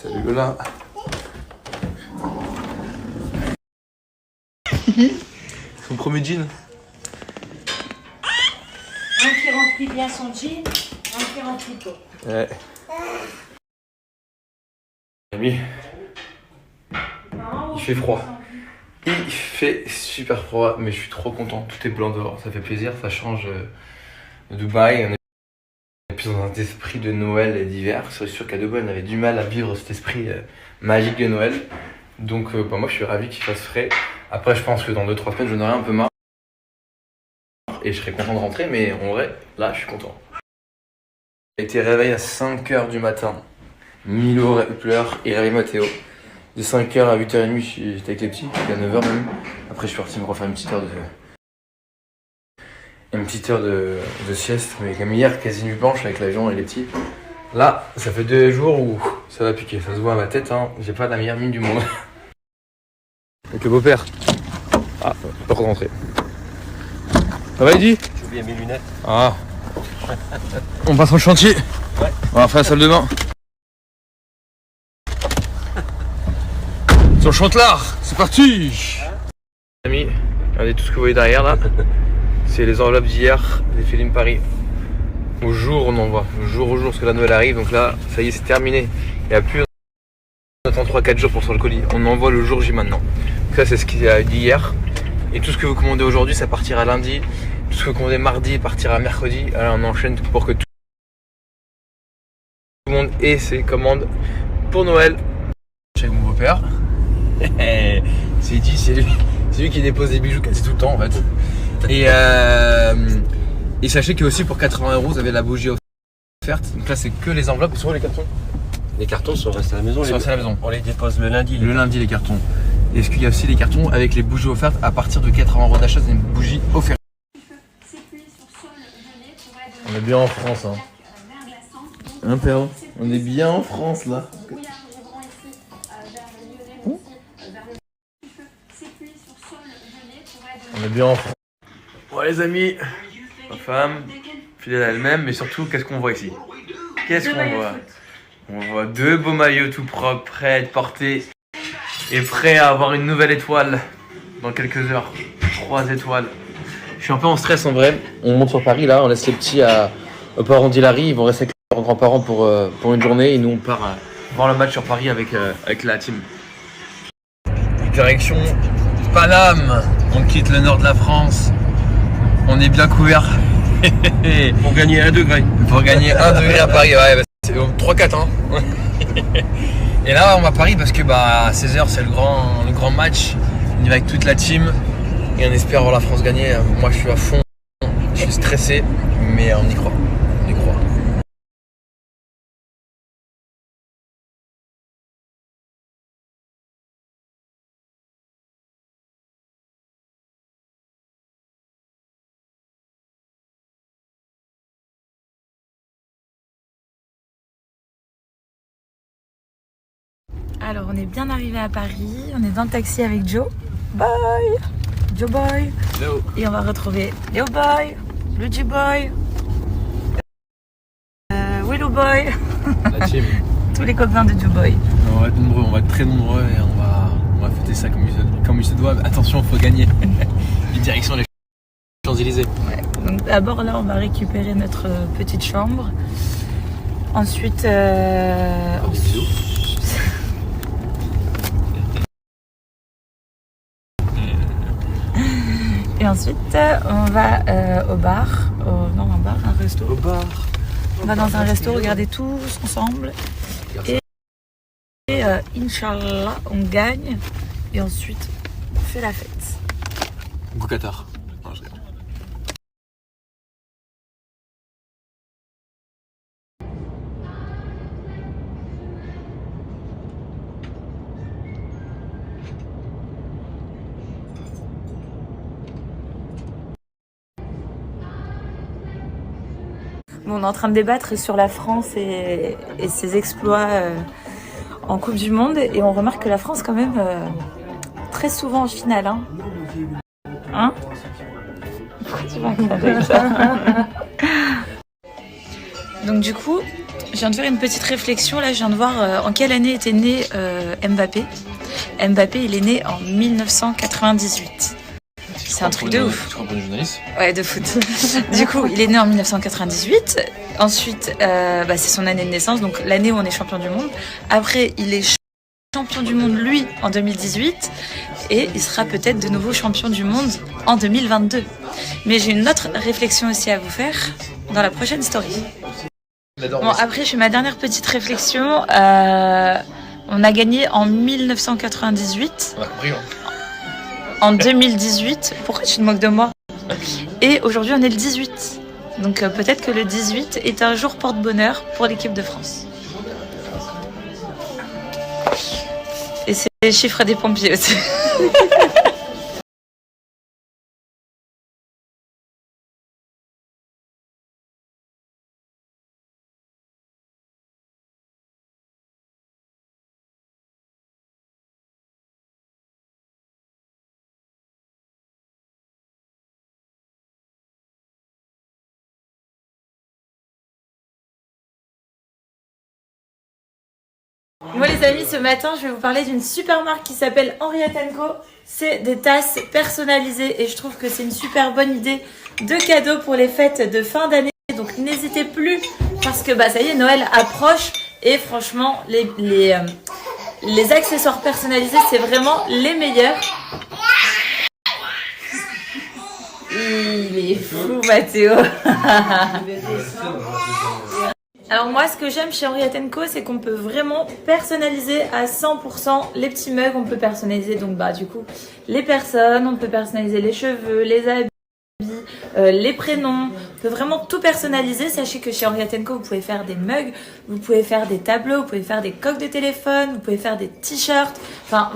Salut Lola. Son premier jean. Un qui remplit bien son jean, un qui remplit tout. Ouais. Ami, il fait froid. Il fait super froid, mais je suis trop content. Tout est blanc dehors, ça fait plaisir, ça change de Dubaï. On est plus dans un esprit de Noël et d'hiver. C'est sûr qu'à Dubaï, on avait du mal à vivre cet esprit magique de Noël. Donc moi, je suis ravi qu'il fasse frais. Après, je pense que dans 2-3 semaines, j'en aurai un peu marre. Et je serai content de rentrer, mais en vrai, là, je suis content. J'ai été réveillé à 5h du matin. Milo pleure et réveille Mathéo. De 5h à 8h30, j'étais avec les petits, à 9h même. Après, je suis parti me refaire une petite heure de sieste. Mais comme hier, quasi nuit blanche avec l'avion et les petits. Là, ça fait 2 jours où ça va piquer. Ça se voit à ma tête, hein. J'ai pas la meilleure mine du monde. Avec le beau-père. Ah, pas rentrer. Ça va, Eddy? J'ai oublié mes lunettes. Ah. On passe au chantier. Ouais. On va faire la salle de bain. Sur le chantelard, c'est parti. Amis, regardez tout ce que vous voyez derrière là. C'est les enveloppes d'hier, des Féline Paris. Au jour on envoie, au jour parce que la Noël arrive. Donc là, ça y est, c'est terminé. Il n'y a plus, on attend 3-4 jours pour sur le colis. On envoie le jour J maintenant. Donc ça, c'est ce qu'il y a dit hier. Et tout ce que vous commandez aujourd'hui, ça partira lundi. Tout ce que vous commandez mardi partira mercredi. Alors on enchaîne pour que tout le monde ait ses commandes pour Noël. Avec mon beau-père. C'est dit, c'est lui qui dépose des bijoux quasi tout le temps en fait. Et sachez que aussi pour 80 €, vous avez la bougie offerte. Donc là, c'est que les enveloppes, sur les cartons. Les cartons sont restés à la maison. Ils sont restés à la maison. On les dépose le lundi. Le lundi, les cartons. Et est-ce qu'il y a aussi les cartons avec les bougies offertes à partir de 80 € d'achat, c'est une bougie offerte. On est bien en France, hein. Hein, Péro? On est bien en France là. On est bien en France. Bon les amis, ma femme, fidèle à elle-même, mais surtout, qu'est-ce qu'on voit ici? Qu'est-ce qu'on voit? On voit 2 beaux maillots tout propres, prêts à être portés et prêts à avoir une nouvelle étoile dans quelques heures. 3 étoiles. Je suis un peu en stress en vrai. On monte sur Paris là, on laisse les petits aux parents d'Hilary, ils vont rester avec leurs grands-parents pour une journée et nous on part voir le match sur Paris avec la team. Direction Paname, on quitte le nord de la France, on est bien couvert. Pour gagner 1 degré. Pour gagner 1 degré à Paris, ouais, bah, c'est 3-4 hein. Et là on va à Paris parce que à 16h c'est le grand match, on y va avec toute la team et on espère voir la France gagner. Moi je suis à fond, je suis stressé, mais on y croit, on y croit. Alors on est bien arrivé à Paris, on est dans le taxi avec Joe. Bye Joe Boy. Hello. Et on va retrouver Léo Boy, Luigi Boy, Willow Boy, La team. tous les copains de Joe Boy. On va être nombreux, on va être très nombreux et on va fêter ça comme il se doit. Attention, faut gagner. Les directions les Champs-Élysées. Ouais. Donc d'abord là on va récupérer notre petite chambre. Ensuite, et ensuite on va au bar, un resto. Au bar. On va dans un resto regarder tous ensemble. Et Inch'Allah, on gagne. Et ensuite, on fait la fête. Go Qatar. Non, je rigole. On est en train de débattre sur la France et ses exploits en Coupe du Monde. Et on remarque que la France, quand même, très souvent en finale. Hein? Pourquoi tu vas regarder ça? Donc du coup, je viens de faire une petite réflexion. Là, je viens de voir en quelle année était né Mbappé. Mbappé, il est né en 1998. C'est un truc de ouf. Tu comprends les journalistes? Ouais, de foot. Du coup, il est né en 1998. Ensuite, c'est son année de naissance, donc l'année où on est champion du monde. Après, il est champion du monde, lui, en 2018. Et il sera peut-être de nouveau champion du monde en 2022. Mais j'ai une autre réflexion aussi à vous faire dans la prochaine story. Bon, après, je fais ma dernière petite réflexion. On a gagné en 1998. On a compris, hein. En 2018. Pourquoi tu te moques de moi? Et aujourd'hui, on est le 18. Donc peut-être que le 18 est un jour porte-bonheur pour l'équipe de France. Et c'est les chiffres des pompiers aussi. Moi les amis, ce matin je vais vous parler d'une super marque qui s'appelle Henriette & Co. C'est des tasses personnalisées et je trouve que c'est une super bonne idée de cadeau pour les fêtes de fin d'année. Donc n'hésitez plus parce que ça y est, Noël approche et franchement les accessoires personnalisés c'est vraiment les meilleurs. Il est fou Mathéo. Alors moi, ce que j'aime chez Henriette & Co, c'est qu'on peut vraiment personnaliser à 100% les petits mugs. On peut personnaliser donc du coup les personnes, on peut personnaliser les cheveux, les habits, les prénoms. On peut vraiment tout personnaliser. Sachez que chez Henriette & Co, vous pouvez faire des mugs, vous pouvez faire des tableaux, vous pouvez faire des coques de téléphone, vous pouvez faire des t-shirts. Enfin,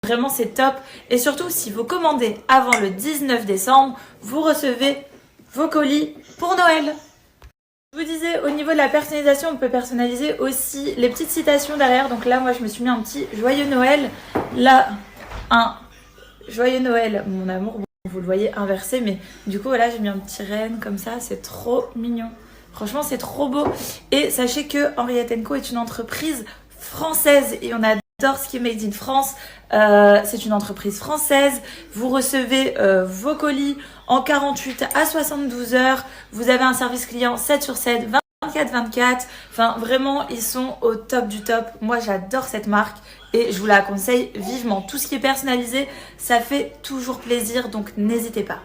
vraiment c'est top. Et surtout, si vous commandez avant le 19 décembre, vous recevez vos colis pour Noël. Je vous disais, au niveau de la personnalisation, on peut personnaliser aussi les petites citations derrière. Donc là, moi, je me suis mis un petit Joyeux Noël. Là, un Joyeux Noël, mon amour. Bon, vous le voyez inversé, mais du coup, voilà, j'ai mis un petit renne comme ça. C'est trop mignon. Franchement, c'est trop beau. Et sachez que Henriette & Co est une entreprise française et on adore ce qui est made in France. C'est une entreprise française. Vous recevez vos colis en 48 à 72 heures. Vous avez un service client 7 sur 7, 24/24. Enfin, vraiment, ils sont au top du top. Moi, j'adore cette marque et je vous la conseille vivement. Tout ce qui est personnalisé, ça fait toujours plaisir, donc n'hésitez pas.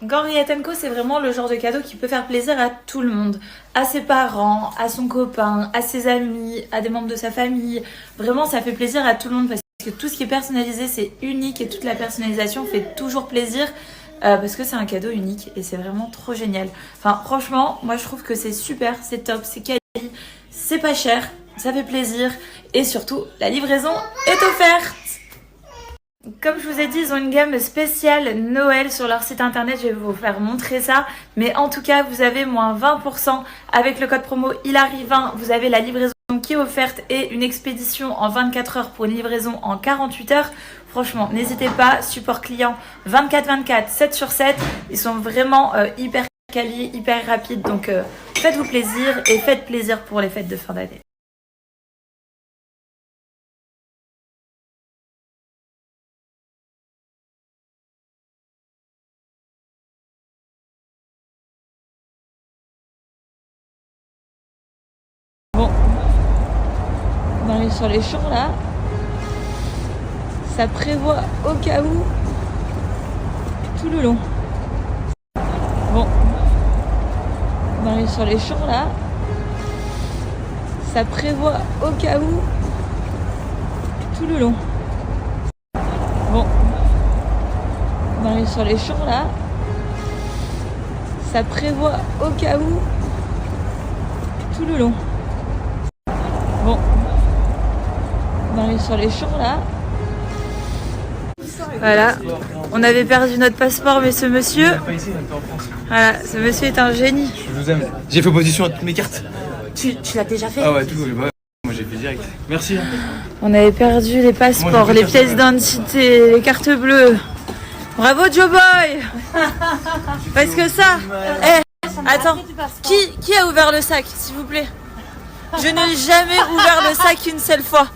Donc Henriette & Co, c'est vraiment le genre de cadeau qui peut faire plaisir à tout le monde. À ses parents, à son copain, à ses amis, à des membres de sa famille. Vraiment, ça fait plaisir à tout le monde parce que tout ce qui est personnalisé, c'est unique et toute la personnalisation fait toujours plaisir. Parce que c'est un cadeau unique et c'est vraiment trop génial. Enfin franchement, moi je trouve que c'est super, c'est top, c'est quali, c'est pas cher, ça fait plaisir et surtout la livraison est offerte. Comme je vous ai dit, ils ont une gamme spéciale Noël sur leur site internet, je vais vous faire montrer ça. Mais en tout cas, vous avez moins 20% avec le code promo ILARI20. Vous avez la livraison qui est offerte et une expédition en 24 heures pour une livraison en 48 heures. Franchement, n'hésitez pas, support client 24/24, 7 sur 7. Ils sont vraiment hyper quali, hyper rapides. Donc faites-vous plaisir et faites plaisir pour les fêtes de fin d'année. Bon, on arrive sur les champs là. Ça prévoit au cas où tout le long. Bon, on arrive sur les champs là. Ça prévoit au cas où tout le long. Bon, on arrive sur les champs là. Ça prévoit au cas où tout le long. Bon, on arrive sur les champs là. Voilà, on avait perdu notre passeport, mais ce monsieur, voilà, ce monsieur est un génie. Je vous aime. J'ai fait opposition à toutes mes cartes. Tu l'as déjà fait? Ah ouais, tout. Moi j'ai fait direct. Merci. On avait perdu les passeports, les pièces d'identité, les cartes bleues. Bravo Joe Boy. Parce que ça, Attends, qui a ouvert le sac, s'il vous plaît? Je n'ai jamais ouvert le sac une seule fois.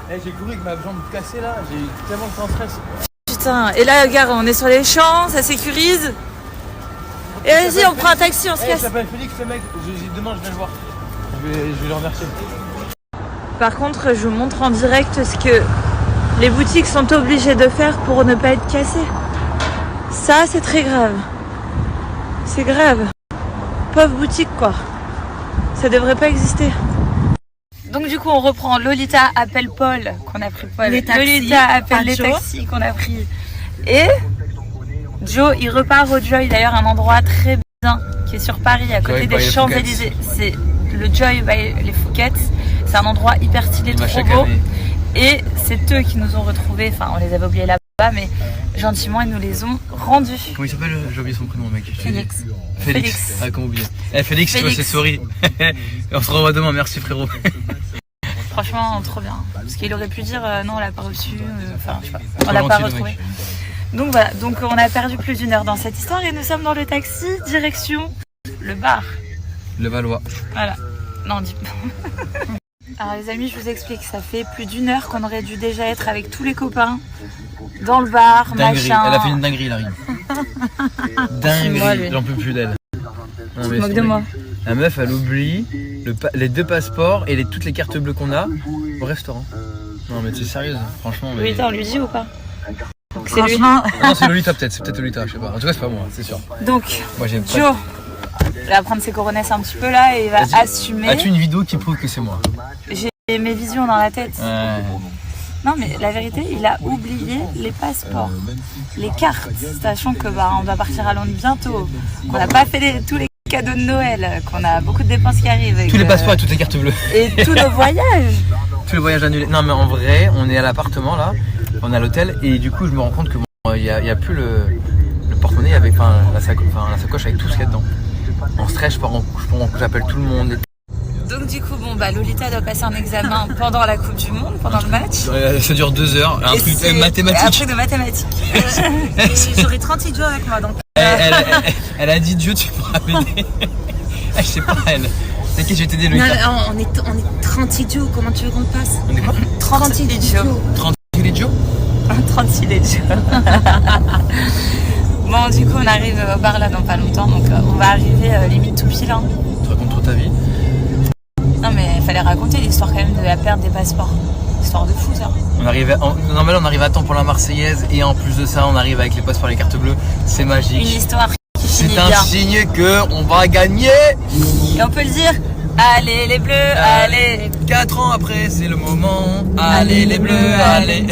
J'ai couru avec ma jambe cassée là, j'ai eu tellement de stress. Putain, et là, regarde, on est sur les champs, ça sécurise. Et vas-y, on prend un taxi, on se Il casse. s'appelle Félix, le mec. Demain, je vais le voir. Je vais le remercier. Par contre, je vous montre en direct ce que les boutiques sont obligées de faire pour ne pas être cassées. Ça, c'est très grave. C'est grave. Pauvre boutique, quoi. Ça devrait pas exister. Donc du coup, on reprend. Lolita appelle Paul, qu'on a pris Paul. Lolita appelle les taxis qu'on a pris. Et Joe, il repart au Joy, d'ailleurs un endroit très bien qui est sur Paris, à côté des Champs-Élysées. C'est le Joy by les Fouquettes. C'est un endroit hyper stylé, trop beau. Et c'est eux qui nous ont retrouvés. Enfin, on les avait oubliés là-bas, mais gentiment, ils nous les ont rendus. Comment il s'appelle? J'ai oublié son prénom, mec. Félix. Félix. Ah, comment oublier? Félix, tu vois, c'est sorry. On se revoit demain, merci frérot. Franchement, trop bien. Parce qu'il aurait pu dire non, on l'a pas reçu. Enfin, je sais pas. On l'a pas retrouvé. Donc voilà, donc on a perdu plus d'une heure dans cette histoire et nous sommes dans le taxi, direction le bar. Le Valois. Voilà. Non, dis Alors les amis, je vous explique, ça fait plus d'une heure qu'on aurait dû déjà être avec tous les copains dans le bar, dinguerie. machin. Elle a fait une dinguerie, Larry. Dinguerie, j'en peux plus d'elle. Tu te moques de moi. La meuf, elle oublie les 2 passeports et toutes les cartes bleues qu'on a au restaurant. Non mais t'es sérieuse, franchement. Mais... Lolita, on lui dit ou pas? Donc c'est lui. Non, c'est Lolita peut-être, c'est peut-être Lolita, je sais pas. En tout cas, c'est pas moi, c'est sûr. Donc, moi, Joe, il va prendre ses coronesses un petit peu là et il va assumer. As-tu une vidéo qui prouve que c'est moi? J'ai mes visions dans la tête. Ouais. Non mais la vérité, il a oublié les passeports, les cartes, sachant que on doit partir à Londres bientôt. On n'a pas fait tous les cadeaux de Noël, qu'on a beaucoup de dépenses qui arrivent. Tous les passeports et toutes les cartes bleues. Et tous nos voyages. Tous les voyages annulés. Non mais en vrai, on est à l'appartement là, on est à l'hôtel et du coup je me rends compte que il y a plus le porte-monnaie avec la sacoche avec tout ce qu'il y a dedans. En stress, j'appelle tout le monde. Donc du coup, Lolita doit passer un examen pendant la Coupe du Monde, pendant le match. Ça dure 2 heures, un truc mathématique. Un truc de mathématiques. J'aurai 30 idiots avec moi, donc... Elle a dit Dieu, tu pourras m'aider. Je sais pas, elle. T'inquiète, je vais t'aider, Lolita. Non, on est 30 idiots, comment tu veux qu'on passe? On est quoi? 30 idiots. 30 idiots? 36 idiots. Bon, du coup, on arrive au bar là dans pas longtemps, donc on va arriver limite tout pile. Hein. Tu racontes trop ta vie? Non mais il fallait raconter l'histoire quand même de la perte des passeports. Histoire de fou ça. On arrive à temps pour la Marseillaise et en plus de ça on arrive avec les passeports et les cartes bleues. C'est magique. Une histoire qui finit bien. C'est un signe qu'on va gagner. Et on peut le dire, allez les bleus, allez. 4 ans après c'est le moment. Allez les bleus, allez.